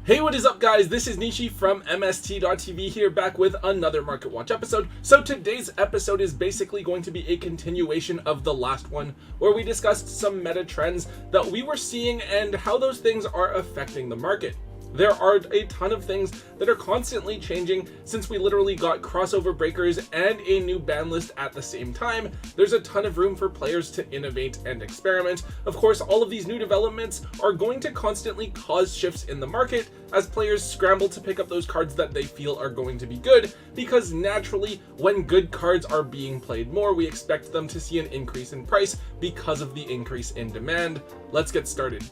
Hey, what is up guys? This is Nishi from MST.TV here, back with another Market Watch episode. So today's episode is basically going to be a continuation of the last one, where we discussed some meta trends that we were seeing and how those things are affecting the market. There are a ton of things that are constantly changing since we literally got crossover breakers and a new ban list at the same time. There's a ton of room for players to innovate and experiment. Of course, all of these new developments are going to constantly cause shifts in the market as players scramble to pick up those cards that they feel are going to be good, because naturally, when good cards are being played more, we expect them to see an increase in price because of the increase in demand. Let's get started.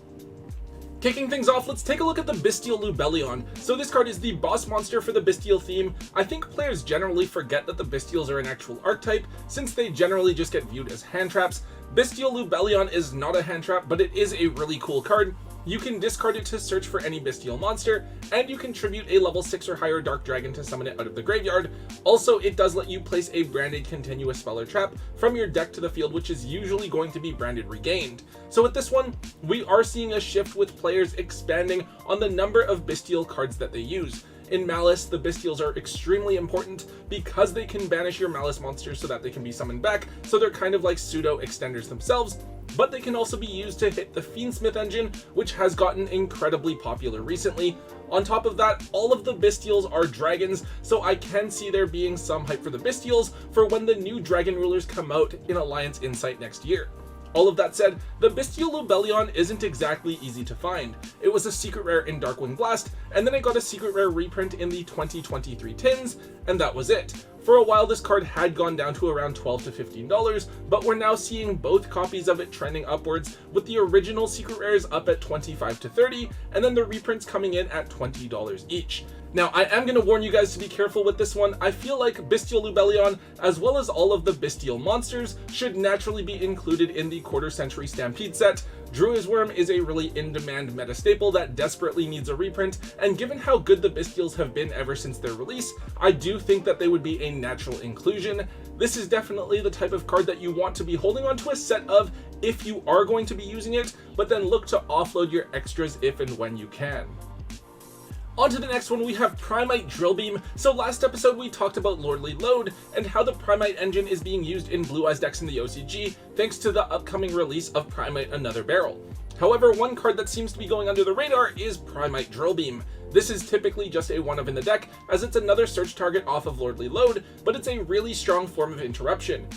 Kicking things off, let's take a look at the Bol Lu Bellion. So this card is the boss monster for the Bestial theme. I think players generally forget that the Bestials are an actual archetype, since they generally just get viewed as hand traps. Bol Lu Bellion is not a hand trap, but it is a really cool card. You can discard it to search for any bestial monster, and you can tribute a level 6 or higher dark dragon to summon it out of the graveyard. Also, it does let you place a branded continuous spell or trap from your deck to the field, which is usually going to be branded regained. So with this one, we are seeing a shift with players expanding on the number of bestial cards that they use. In Malice, the Bestials are extremely important because they can banish your Malice monsters so that they can be summoned back, so they're kind of like pseudo extenders themselves, but they can also be used to hit the Fiendsmith engine, which has gotten incredibly popular recently. On top of that, all of the Bestials are dragons, so I can see there being some hype for the Bestials for when the new dragon rulers come out in Alliance Insight next year. All of that said, the Bol Lu Bellion isn't exactly easy to find. It was a secret rare in Darkwing Blast, and then I got a secret rare reprint in the 2023 tins, and that was it. For a while, this card had gone down to around $12 to $15, but we're now seeing both copies of it trending upwards, with the original secret rares up at $25 to $30, and then the reprints coming in at $20 each. Now, I am going to warn you guys to be careful with this one. I feel like Bol Lu Bellion, as well as all of the bestial monsters, should naturally be included in the Quarter Century Stampede set. Druid's Worm is a really in-demand meta staple that desperately needs a reprint, and given how good the Bestials have been ever since their release, I do think that they would be a natural inclusion. This is definitely the type of card that you want to be holding onto a set of if you are going to be using it, but then look to offload your extras if and when you can. On to the next one, we have Primite Drillbeam. So last episode we talked about Lordly Load and how the Primite engine is being used in Blue Eyes decks in the OCG thanks to the upcoming release of Primite Another Barrel. However, one card that seems to be going under the radar is Primite Drillbeam. This is typically just a one of in the deck, as it's another search target off of Lordly Load, but it's a really strong form of interruption.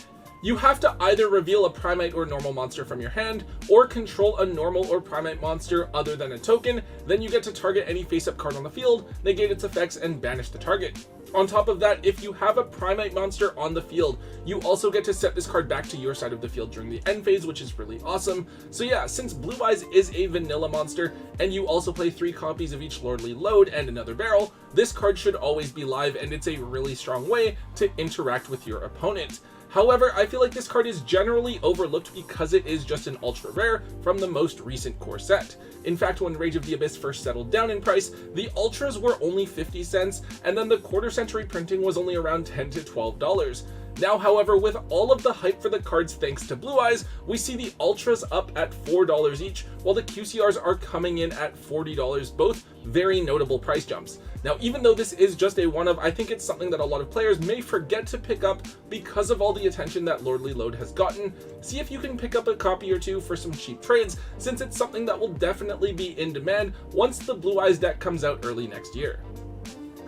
You have to either reveal a Primite or normal monster from your hand, or control a normal or Primite monster other than a token, then you get to target any face-up card on the field, negate its effects, and banish the target. On top of that, if you have a Primite monster on the field, you also get to set this card back to your side of the field during the end phase, which is really awesome. So yeah, since Blue Eyes is a vanilla monster, and you also play 3 copies of each Lordly Load and Another Barrel, this card should always be live, and it's a really strong way to interact with your opponent. However, I feel like this card is generally overlooked because it is just an ultra rare from the most recent core set. In fact, when Rage of the Abyss first settled down in price, the ultras were only 50 cents, and then the quarter century printing was only around $10 to $12. Now, however, with all of the hype for the cards thanks to Blue Eyes, we see the ultras up at $4 each, while the QCRs are coming in at $40, both very notable price jumps. Now, even though this is just a one-of, I think it's something that a lot of players may forget to pick up because of all the attention that Lordly Load has gotten. See if you can pick up a copy or two for some cheap trades, since it's something that will definitely be in demand once the Blue Eyes deck comes out early next year.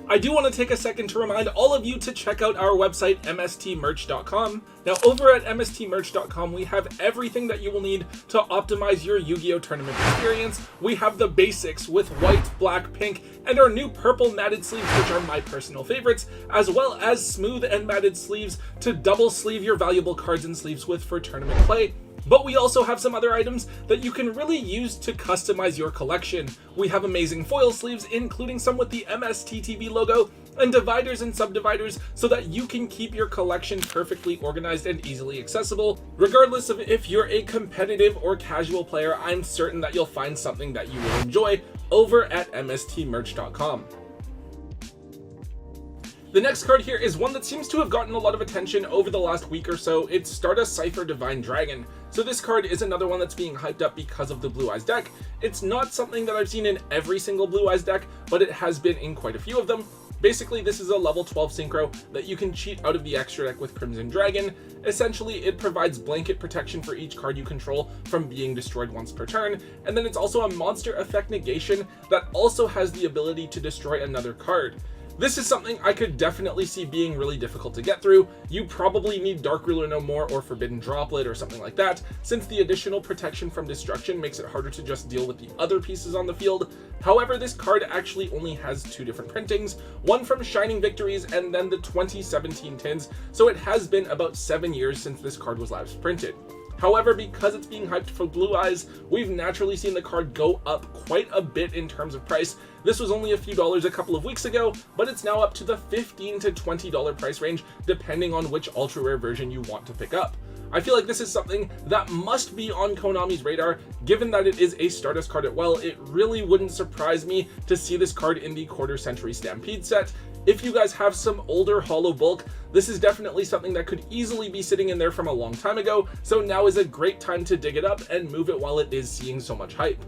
I do want to take a second to remind all of you to check out our website, MSTmerch.com. Now, over at MSTmerch.com, we have everything that you will need to optimize your Yu-Gi-Oh! Tournament experience. We have the basics with white, black, pink, and our new purple matted sleeves, which are my personal favorites, as well as smooth and matted sleeves to double sleeve your valuable cards and sleeves with for tournament play. But we also have some other items that you can really use to customize your collection. We have amazing foil sleeves, including some with the MST.TV logo, and dividers and subdividers so that you can keep your collection perfectly organized and easily accessible. Regardless of if you're a competitive or casual player, I'm certain that you'll find something that you will enjoy over at MSTmerch.com. The next card here is one that seems to have gotten a lot of attention over the last week or so. It's Stardust Cipher Divine Dragon. So this card is another one that's being hyped up because of the Blue Eyes deck. It's not something that I've seen in every single Blue Eyes deck, but it has been in quite a few of them. Basically, this is a level 12 synchro that you can cheat out of the extra deck with Crimson Dragon. Essentially, it provides blanket protection for each card you control from being destroyed once per turn, and then it's also a monster effect negation that also has the ability to destroy another card. This is something I could definitely see being really difficult to get through. You probably need Dark Ruler No More or Forbidden Droplet or something like that, since the additional protection from destruction makes it harder to just deal with the other pieces on the field. However, this card actually only has two different printings, one from Shining Victories and then the 2017 tins, so it has been about 7 years since this card was last printed. However, because it's being hyped for Blue Eyes, we've naturally seen the card go up quite a bit in terms of price. This was only a few dollars a couple of weeks ago, but it's now up to the $15 to $20 price range, depending on which ultra rare version you want to pick up. I feel like this is something that must be on Konami's radar, given that it is a Stardust card as well. It really wouldn't surprise me to see this card in the Quarter Century Stampede set. If you guys have some older Hollow Bulk, this is definitely something that could easily be sitting in there from a long time ago, so now is a great time to dig it up and move it while it is seeing so much hype.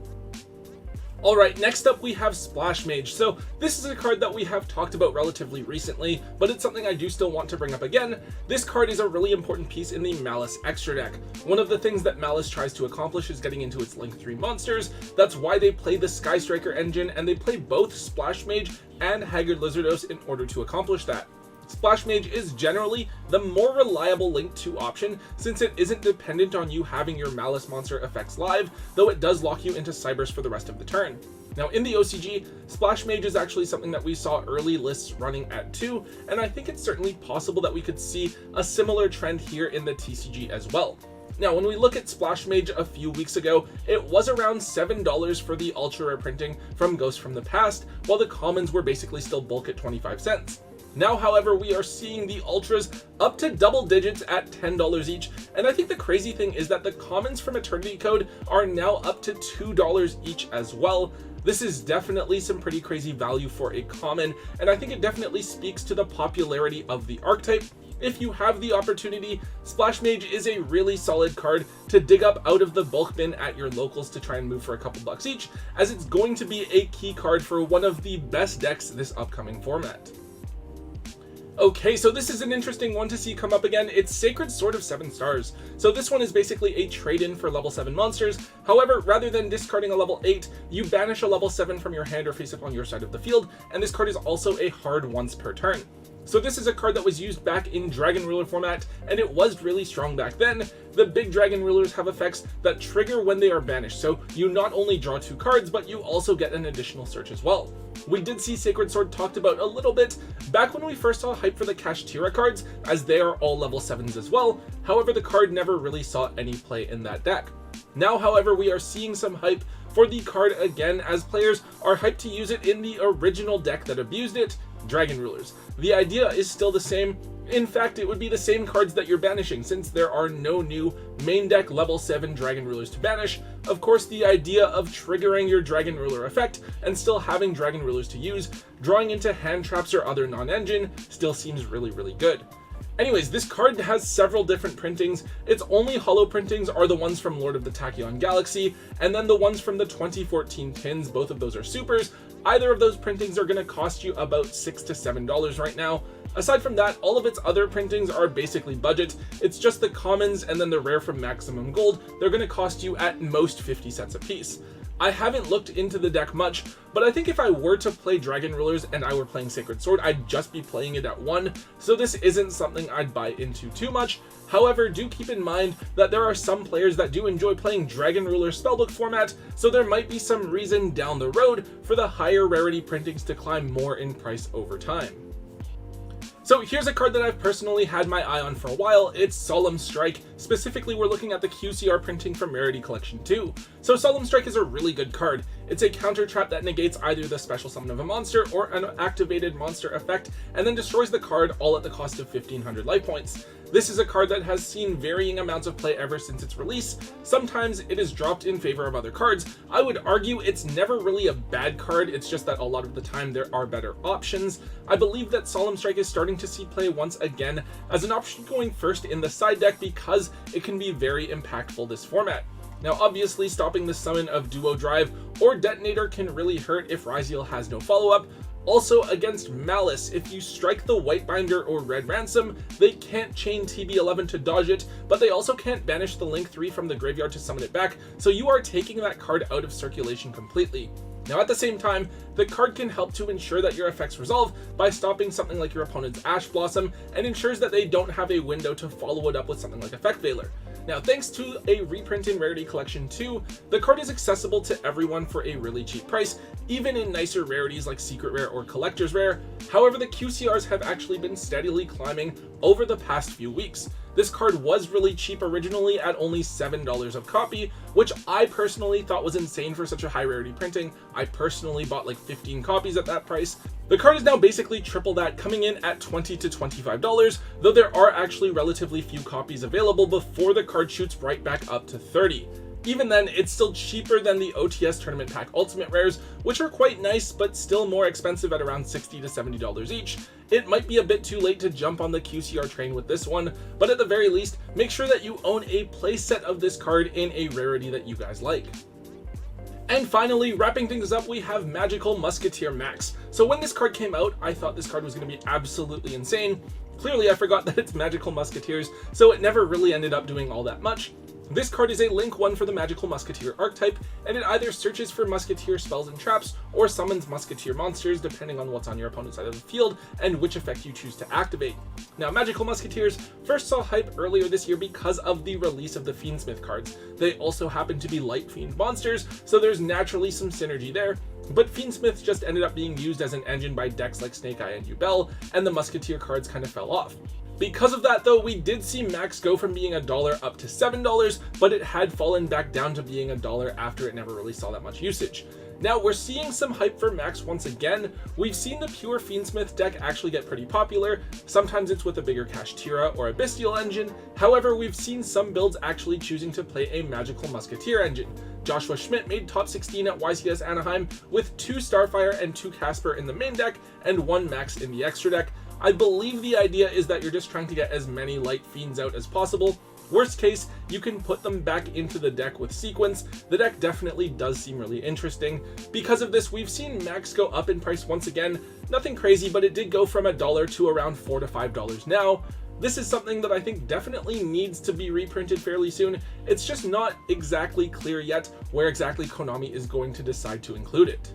Alright, next up we have Splash Mage. So this is a card that we have talked about relatively recently, but it's something I do still want to bring up again. This card is a really important piece in the Malice extra deck. One of the things that Malice tries to accomplish is getting into its Link 3 monsters. That's why they play the Sky Striker engine, and they play both Splash Mage and Haggard Lizardos in order to accomplish that. Splash Mage is generally the more reliable Link 2 option, since it isn't dependent on you having your Malice monster effects live, though it does lock you into Cybers for the rest of the turn. Now in the OCG, Splash Mage is actually something that we saw early lists running at 2, and I think it's certainly possible that we could see a similar trend here in the TCG as well. Now, when we look at Splash Mage a few weeks ago, it was around $7 for the ultra rare printing from Ghost from the Past, while the commons were basically still bulk at 25 cents. Now, however, we are seeing the ultras up to double digits at $10 each, and I think the crazy thing is that the commons from Eternity Code are now up to $2 each as well. This is definitely some pretty crazy value for a common, and I think it definitely speaks to the popularity of the archetype. If you have the opportunity, Splash Mage is a really solid card to dig up out of the bulk bin at your locals to try and move for a couple bucks each, as it's going to be a key card for one of the best decks this upcoming format. Okay, so this is an interesting one to see come up again. It's Sacred Sword of 7 Stars. So this one is basically a trade-in for level 7 monsters. However, rather than discarding a level 8, you banish a level 7 from your hand or face up on your side of the field, and this card is also a hard once per turn. So this is a card that was used back in Dragon Ruler format, and it was really strong back then. The big Dragon Rulers have effects that trigger when they are banished, so you not only draw 2 cards, but you also get an additional search as well. We did see Sacred Sword talked about a little bit back when we first saw hype for the Kashtira cards, as they are all level 7s as well. However, the card never really saw any play in that deck. Now, however, we are seeing some hype for the card again, as players are hyped to use it in the original deck that abused it, Dragon Rulers. The idea is still the same. In fact, it would be the same cards that you're banishing, since there are no new main deck level 7 Dragon Rulers to banish. Of course, the idea of triggering your Dragon Ruler effect and still having Dragon Rulers to use, drawing into hand traps or other non-engine, still seems really good. Anyways, this card has several different printings. Its only holo printings are the ones from Lord of the Tachyon Galaxy, and then the ones from the 2014 tins. Both of those are supers. Either of those printings are going to cost you about $6 to $7 right now. Aside from that, all of its other printings are basically budget. It's just the commons and then the rare from Maximum Gold. They're going to cost you at most 50 cents a piece. I haven't looked into the deck much, but I think if I were to play Dragon Rulers and I were playing Sacred Sword, I'd just be playing it at 1, so this isn't something I'd buy into too much. However, do keep in mind that there are some players that do enjoy playing Dragon Ruler spellbook format, so there might be some reason down the road for the higher rarity printings to climb more in price over time. So here's a card that I've personally had my eye on for a while. It's Solemn Strike. Specifically, we're looking at the QCR printing from Rarity Collection 2. So Solemn Strike is a really good card. It's a counter trap that negates either the special summon of a monster or an activated monster effect, and then destroys the card, all at the cost of 1500 life points. This is a card that has seen varying amounts of play ever since its release. Sometimes it is dropped in favor of other cards. I would argue it's never really a bad card, it's just that a lot of the time there are better options. I believe that Solemn Strike is starting to see play once again as an option going first in the side deck because it can be very impactful this format. Now obviously stopping the summon of Duo Drive or Detonator can really hurt if Ryziel has no follow-up. Also against Malice, if you strike the White Binder or Red Ransom, they can't chain TB11 to dodge it, but they also can't banish the Link 3 from the graveyard to summon it back, so you are taking that card out of circulation completely. Now at the same time, the card can help to ensure that your effects resolve by stopping something like your opponent's Ash Blossom and ensures that they don't have a window to follow it up with something like Effect Veiler. Now thanks to a reprint in Rarity Collection 2, the card is accessible to everyone for a really cheap price, even in nicer rarities like Secret Rare or Collector's Rare. However, the QCRs have actually been steadily climbing over the past few weeks. This card was really cheap originally at only $7 a copy, which I personally thought was insane for such a high rarity printing. I personally bought like 15 copies at that price. The card is now basically triple that, coming in at $20 to $25, though there are actually relatively few copies available before the card shoots right back up to $30. Even then, it's still cheaper than the OTS Tournament Pack Ultimate Rares, which are quite nice, but still more expensive at around $60 to $70 each. It might be a bit too late to jump on the QCR train with this one, but at the very least, make sure that you own a playset of this card in a rarity that you guys like. And finally, wrapping things up, we have Magical Musketeer Max. So when this card came out, I thought this card was going to be absolutely insane. Clearly, I forgot that it's Magical Musketeers, so it never really ended up doing all that much. This card is a Link 1 for the Magical Musketeer archetype, and it either searches for Musketeer spells and traps, or summons Musketeer monsters depending on what's on your opponent's side of the field and which effect you choose to activate. Now, Magical Musketeers first saw hype earlier this year because of the release of the Fiendsmith cards. They also happen to be Light Fiend monsters, so there's naturally some synergy there, but Fiendsmith just ended up being used as an engine by decks like Snake Eye and Yubel, and the Musketeer cards kind of fell off. Because of that though, we did see Max go from being $1 up to $7, but it had fallen back down to being $1 after it never really saw that much usage. Now we're seeing some hype for Max once again. We've seen the pure Fiendsmith deck actually get pretty popular. Sometimes it's with a bigger Kashtira or a Bestial engine. However, we've seen some builds actually choosing to play a Magical Musketeer engine. Joshua Schmidt made top 16 at YCS Anaheim with 2 Starfire and 2 Casper in the main deck and 1 Max in the extra deck. I believe the idea is that you're just trying to get as many Light Fiends out as possible. Worst case, you can put them back into the deck with Sequence. The deck definitely does seem really interesting. Because of this, we've seen Max go up in price once again. Nothing crazy, but it did go from $1 to around $4 to $5 now. This is something that I think definitely needs to be reprinted fairly soon. It's just not exactly clear yet where exactly Konami is going to decide to include it.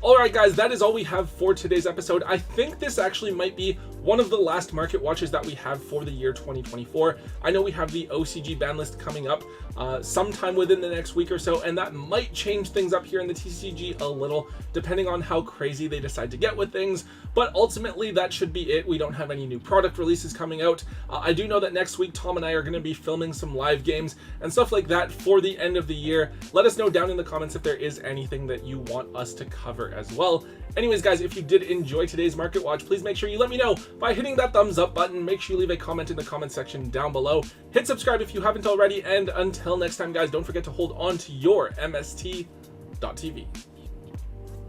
Alright guys, that is all we have for today's episode. I think this actually might be one of the last market watches that we have for the year 2024. I know we have the OCG ban list coming up sometime within the next week or so, and that might change things up here in the TCG a little, depending on how crazy they decide to get with things. But ultimately, that should be it. We don't have any new product releases coming out. I do know that next week, Tom and I are going to be filming some live games and stuff like that for the end of the year. Let us know down in the comments if there is anything that you want us to cover as well. Anyways, guys, if you did enjoy today's Market Watch, please make sure you let me know by hitting that thumbs up button. Make sure you leave a comment in the comment section down below. Hit subscribe if you haven't already, and until next time, guys, don't forget to hold on to your MST.TV.